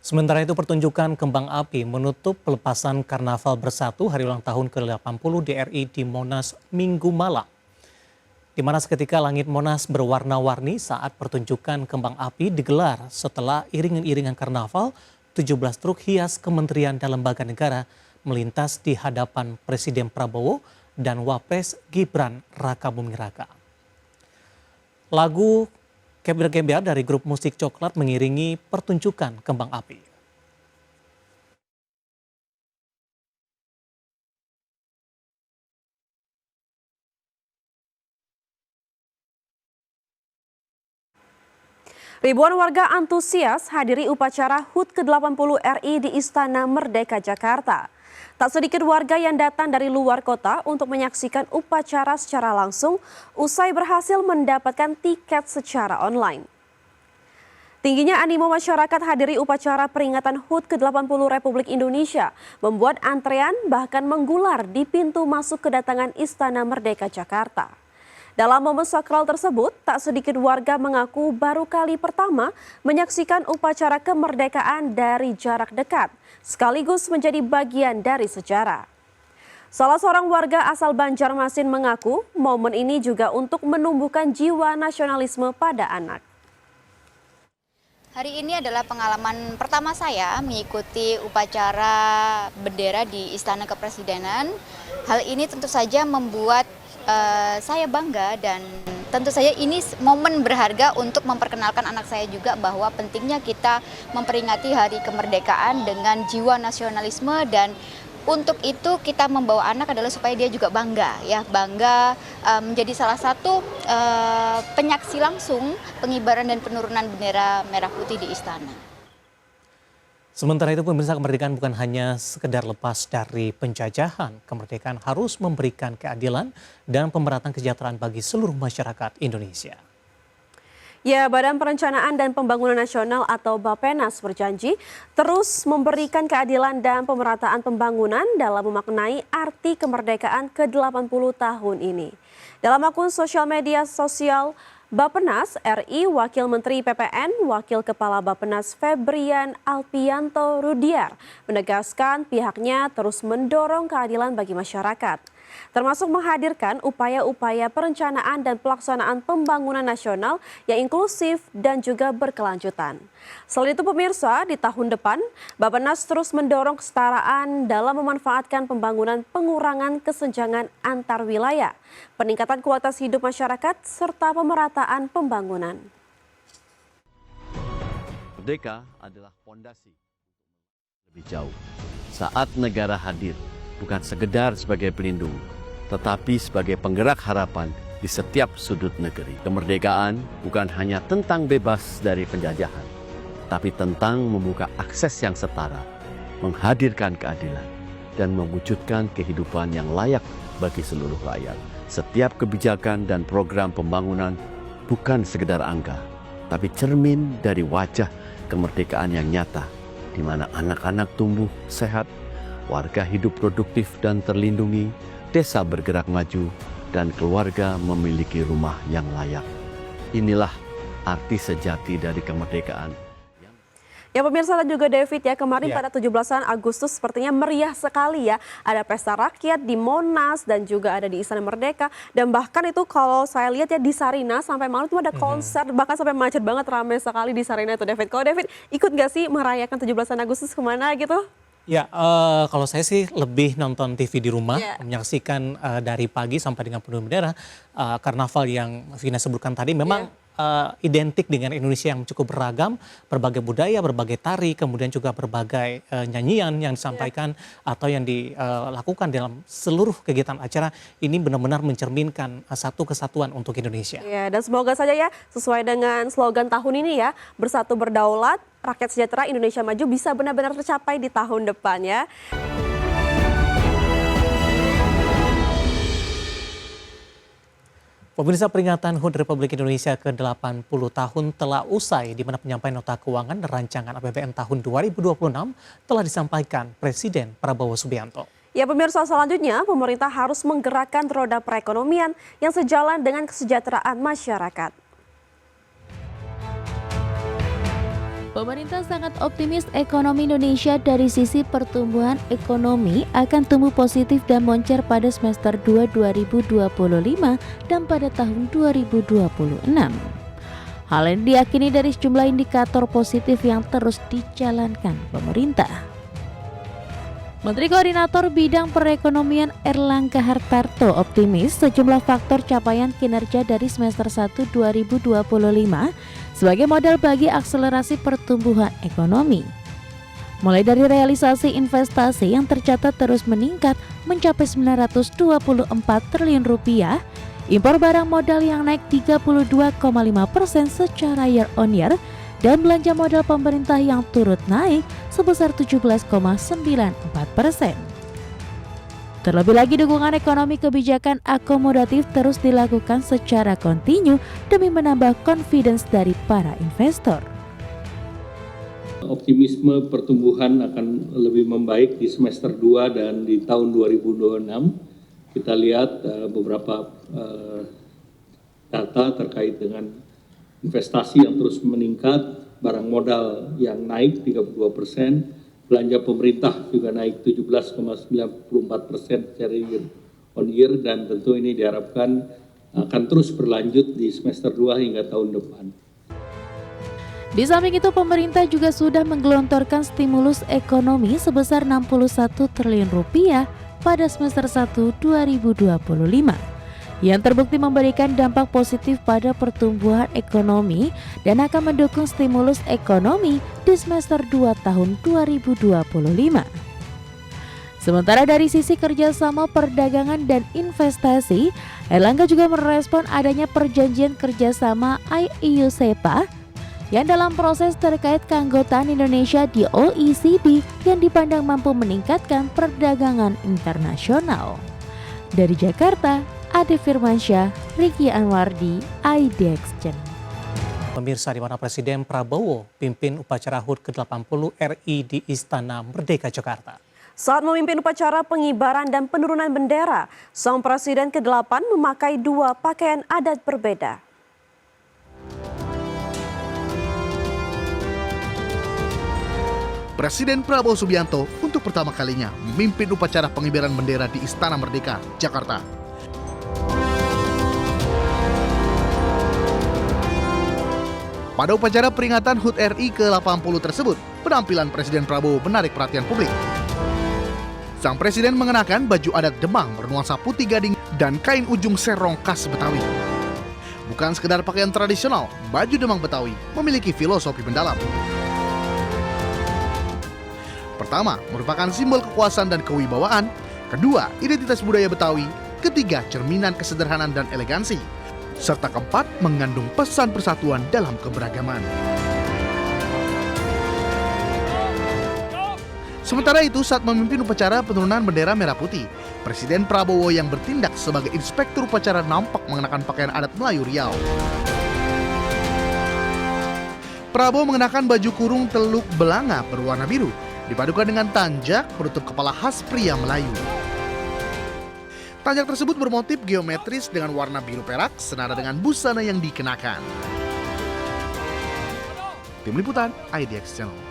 Sementara itu pertunjukan kembang api menutup pelepasan Karnaval Bersatu Hari Ulang Tahun ke-80 DRI di Monas Minggu malam. Di mana seketika langit Monas berwarna-warni saat pertunjukan kembang api digelar setelah iringan-iringan karnaval 17 truk hias kementerian dan lembaga negara melintas di hadapan Presiden Prabowo dan Wapres Gibran Rakabuming Raka. Lagu Gembel-Gembel dari grup musik Coklat mengiringi pertunjukan kembang api. Ribuan warga antusias hadiri upacara HUT ke-80 RI di Istana Merdeka Jakarta. Tak sedikit warga yang datang dari luar kota untuk menyaksikan upacara secara langsung usai berhasil mendapatkan tiket secara online. Tingginya animo masyarakat hadiri upacara peringatan HUT ke-80 Republik Indonesia membuat antrean bahkan menggular di pintu masuk kedatangan Istana Merdeka Jakarta. Dalam momen sakral tersebut, tak sedikit warga mengaku baru kali pertama menyaksikan upacara kemerdekaan dari jarak dekat, sekaligus menjadi bagian dari sejarah. Salah seorang warga asal Banjarmasin mengaku momen ini juga untuk menumbuhkan jiwa nasionalisme pada anak. Hari ini adalah pengalaman pertama saya mengikuti upacara bendera di Istana Kepresidenan. Hal ini tentu saja membuat saya bangga dan tentu saja ini momen berharga untuk memperkenalkan anak saya juga bahwa pentingnya kita memperingati hari kemerdekaan dengan jiwa nasionalisme dan untuk itu kita membawa anak adalah supaya dia juga bangga menjadi salah satu penyaksi langsung pengibaran dan penurunan bendera merah putih di istana. Sementara itu pemirsa, kemerdekaan bukan hanya sekedar lepas dari penjajahan. Kemerdekaan harus memberikan keadilan dan pemerataan kesejahteraan bagi seluruh masyarakat Indonesia. Ya, Badan Perencanaan dan Pembangunan Nasional atau Bappenas berjanji terus memberikan keadilan dan pemerataan pembangunan dalam memaknai arti kemerdekaan ke-80 tahun ini. Dalam akun sosial media sosial Bappenas RI, Wakil Menteri PPN, Wakil Kepala Bappenas Febrian Alpianto Rudiar menegaskan pihaknya terus mendorong keadilan bagi masyarakat, termasuk menghadirkan upaya-upaya perencanaan dan pelaksanaan pembangunan nasional yang inklusif dan juga berkelanjutan. Selain itu pemirsa, di tahun depan Bappenas terus mendorong kesetaraan dalam memanfaatkan pembangunan pengurangan kesenjangan antar wilayah, peningkatan kualitas hidup masyarakat, serta pemerataan pembangunan. Merdeka adalah fondasi lebih jauh. Saat negara hadir, bukan sekedar sebagai pelindung, tetapi sebagai penggerak harapan di setiap sudut negeri. Kemerdekaan bukan hanya tentang bebas dari penjajahan, tapi tentang membuka akses yang setara, menghadirkan keadilan, dan mewujudkan kehidupan yang layak bagi seluruh rakyat. Setiap kebijakan dan program pembangunan bukan sekedar angka, tapi cermin dari wajah kemerdekaan yang nyata, di mana anak-anak tumbuh sehat, warga hidup produktif dan terlindungi, desa bergerak maju, dan keluarga memiliki rumah yang layak. Inilah arti sejati dari kemerdekaan. Ya pemirsa dan juga David ya, kemarin pada 17 Agustus sepertinya meriah sekali ya. Ada pesta rakyat di Monas dan juga ada di Istana Merdeka. Dan bahkan itu kalau saya lihat ya di Sarina sampai malam itu ada konser, bahkan sampai macet banget, ramai sekali di Sarina itu David. Kalau David ikut gak sih merayakan 17 Agustus kemana gitu? Ya, kalau saya sih lebih nonton TV di rumah, menyaksikan dari pagi sampai dengan penurunan bendera. Karnaval yang Vina sebutkan tadi memang identik dengan Indonesia yang cukup beragam, berbagai budaya, berbagai tari, kemudian juga berbagai nyanyian yang disampaikan atau yang dilakukan dalam seluruh kegiatan acara ini benar-benar mencerminkan satu kesatuan untuk Indonesia. Ya, dan semoga saja ya sesuai dengan slogan tahun ini ya, bersatu berdaulat, rakyat sejahtera, Indonesia maju bisa benar-benar tercapai di tahun depan ya. Pemirsa, peringatan HUT Republik Indonesia ke-80 tahun telah usai, di mana penyampaian nota keuangan dan rancangan APBN tahun 2026 telah disampaikan Presiden Prabowo Subianto. Ya pemirsa, selanjutnya pemerintah harus menggerakkan roda perekonomian yang sejalan dengan kesejahteraan masyarakat. Pemerintah sangat optimis ekonomi Indonesia dari sisi pertumbuhan ekonomi akan tumbuh positif dan moncer pada semester 2 2025 dan pada tahun 2026. Hal ini diyakini dari sejumlah indikator positif yang terus dijalankan pemerintah. Menteri Koordinator Bidang Perekonomian Erlangga Hartarto optimis sejumlah faktor capaian kinerja dari semester 1 2025 sebagai modal bagi akselerasi pertumbuhan ekonomi. Mulai dari realisasi investasi yang tercatat terus meningkat mencapai 924 triliun rupiah, impor barang modal yang naik 32,5% secara year on year, dan belanja modal pemerintah yang turut naik sebesar 17,94%. Terlebih lagi dukungan ekonomi kebijakan akomodatif terus dilakukan secara kontinu demi menambah confidence dari para investor. Optimisme pertumbuhan akan lebih membaik di semester 2 dan di tahun 2026. Kita lihat beberapa data terkait dengan investasi yang terus meningkat, barang modal yang naik 32%, belanja pemerintah juga naik 17,94% secara year on year, dan tentu ini diharapkan akan terus berlanjut di semester 2 hingga tahun depan. Di samping itu, pemerintah juga sudah menggelontorkan stimulus ekonomi sebesar 61 triliun rupiah pada semester 1 2025 yang terbukti memberikan dampak positif pada pertumbuhan ekonomi dan akan mendukung stimulus ekonomi di semester 2 tahun 2025. Sementara dari sisi kerjasama perdagangan dan investasi, Erlangga juga merespon adanya perjanjian kerjasama IEU-SEPA yang dalam proses terkait keanggotaan Indonesia di OECD yang dipandang mampu meningkatkan perdagangan internasional. Dari Jakarta, Ade Firmansyah, Riki Anwardi, IDX Channel. Pemirsa, di mana Presiden Prabowo pimpin upacara HUT ke-80 RI di Istana Merdeka Jakarta. Saat memimpin upacara pengibaran dan penurunan bendera, sang Presiden ke-8 memakai dua pakaian adat berbeda. Presiden Prabowo Subianto untuk pertama kalinya memimpin upacara pengibaran bendera di Istana Merdeka, Jakarta. Pada upacara peringatan HUT RI ke-80 tersebut, penampilan Presiden Prabowo menarik perhatian publik. Sang Presiden mengenakan baju adat Demang bernuansa putih gading dan kain ujung serong khas Betawi. Bukan sekedar pakaian tradisional, baju Demang Betawi memiliki filosofi mendalam. Pertama, merupakan simbol kekuasaan dan kewibawaan. Kedua, identitas budaya Betawi. Ketiga, cerminan kesederhanaan dan elegansi. Serta keempat, mengandung pesan persatuan dalam keberagaman. Sementara itu, saat memimpin upacara penurunan bendera merah putih, Presiden Prabowo yang bertindak sebagai inspektur upacara nampak mengenakan pakaian adat Melayu Riau. Prabowo mengenakan baju kurung teluk belanga berwarna biru, dipadukan dengan tanjak penutup kepala khas pria Melayu. Tanjak tersebut bermotif geometris dengan warna biru perak senada dengan busana yang dikenakan. Tim Liputan IDX Channel.